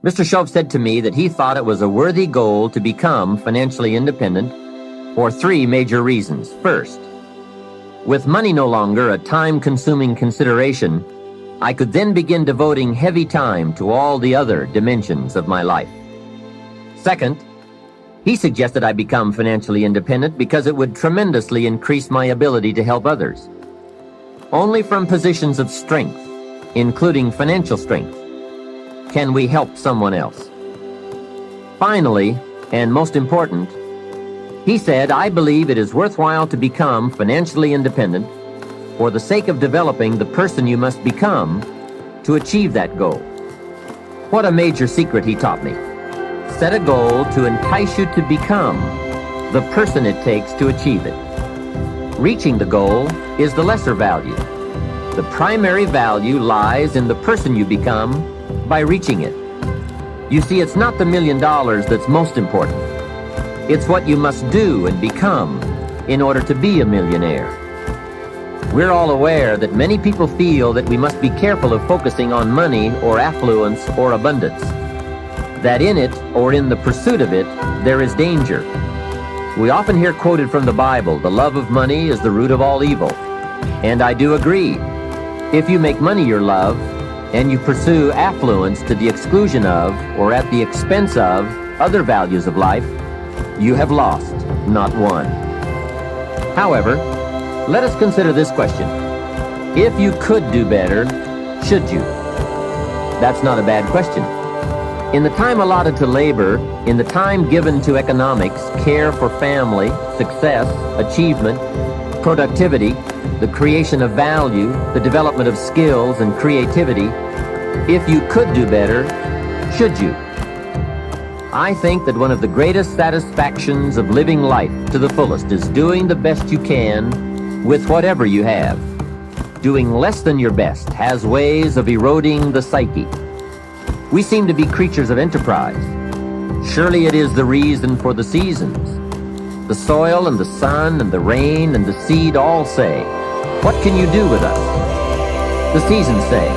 Mr. Shoaff said to me that he thought it was a worthy goal to become financially independent for 3 major reasons. First, with money no longer a time-consuming consideration, I could then begin devoting heavy time to all the other dimensions of my life. Second, he suggested I become financially independent because it would tremendously increase my ability to help others. Only from positions of strength, including financial strength, can we help someone else. Finally, and most important, he said, I believe it is worthwhile to become financially independent for the sake of developing the person you must become to achieve that goal. What a major secret he taught me. Set a goal to entice you to become the person it takes to achieve it. Reaching the goal is the lesser value. The primary value lies in the person you become by reaching it. You see, it's not the $1 million that's most important. It's what you must do and become in order to be a millionaire. We're all aware that many people feel that we must be careful of focusing on money or affluence or abundance, that in it or in the pursuit of it there is danger. We often hear quoted from the Bible, the love of money is the root of all evil. And I do agree. If you make money your love, and you pursue affluence to the exclusion of or at the expense of other values of life, you have lost, not won. However, let us consider this question. If you could do better, should you? That's not a bad question. In the time allotted to labor, in the time given to economics, care for family, success, achievement, productivity, the creation of value, the development of skills and creativity, if you could do better, should you? I think that one of the greatest satisfactions of living life to the fullest is doing the best you can with whatever you have. Doing less than your best has ways of eroding the psyche. We seem to be creatures of enterprise. Surely it is the reason for the seasons. The soil and the sun and the rain and the seed all say, what can you do with us? The seasons say,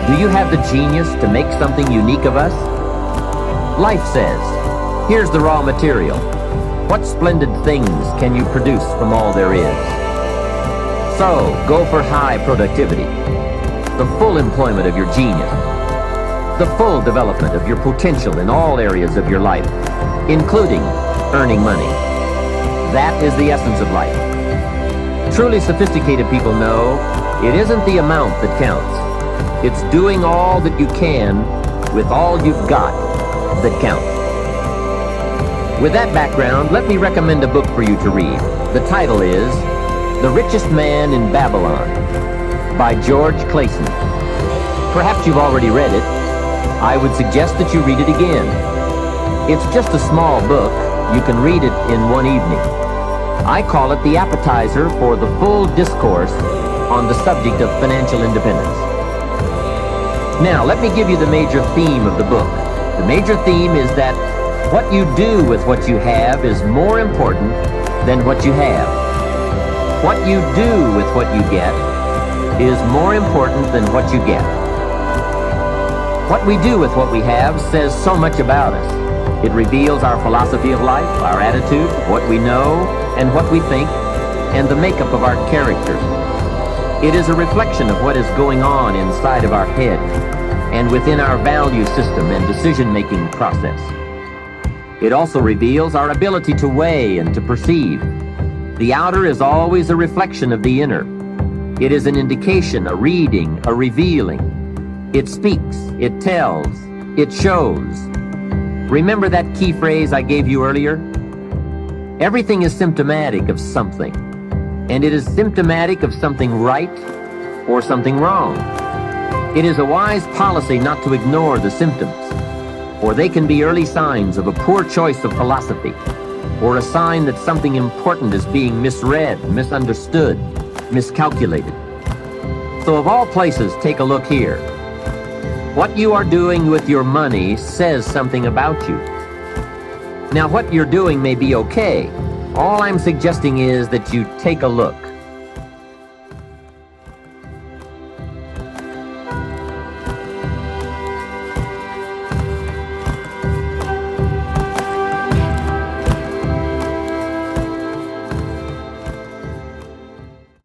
do you have the genius to make something unique of us? Life says, here's the raw material. What splendid things can you produce from all there is? So, go for high productivity, the full employment of your genius, the full development of your potential in all areas of your life, including earning money. That is the essence of life. Truly sophisticated people know it isn't the amount that counts. It's doing all that you can with all you've got that counts. With that background, let me recommend a book for you to read. The title is The Richest Man in Babylon by George Clason. Perhaps you've already read it. I would suggest that you read it again. It's just a small book. You can read it in one evening. I call it the appetizer for the full discourse on the subject of financial independence. Now, let me give you the major theme of the book. The major theme is that what you do with what you have is more important than what you have. What you do with what you get is more important than what you get. What we do with what we have says so much about us. It reveals our philosophy of life, our attitude, what we know, and what we think, and the makeup of our character. It is a reflection of what is going on inside of our head and within our value system and decision-making process. It also reveals our ability to weigh and to perceive. The outer is always a reflection of the inner. It is an indication, a reading, a revealing. It speaks, it tells, it shows. Remember that key phrase I gave you earlier? Everything is symptomatic of something, and it is symptomatic of something right or something wrong. It is a wise policy not to ignore the symptoms, for they can be early signs of a poor choice of philosophy, or a sign that something important is being misread, misunderstood, miscalculated. So of all places, take a look here. What you are doing with your money says something about you. Now, what you're doing may be okay. All I'm suggesting is that you take a look.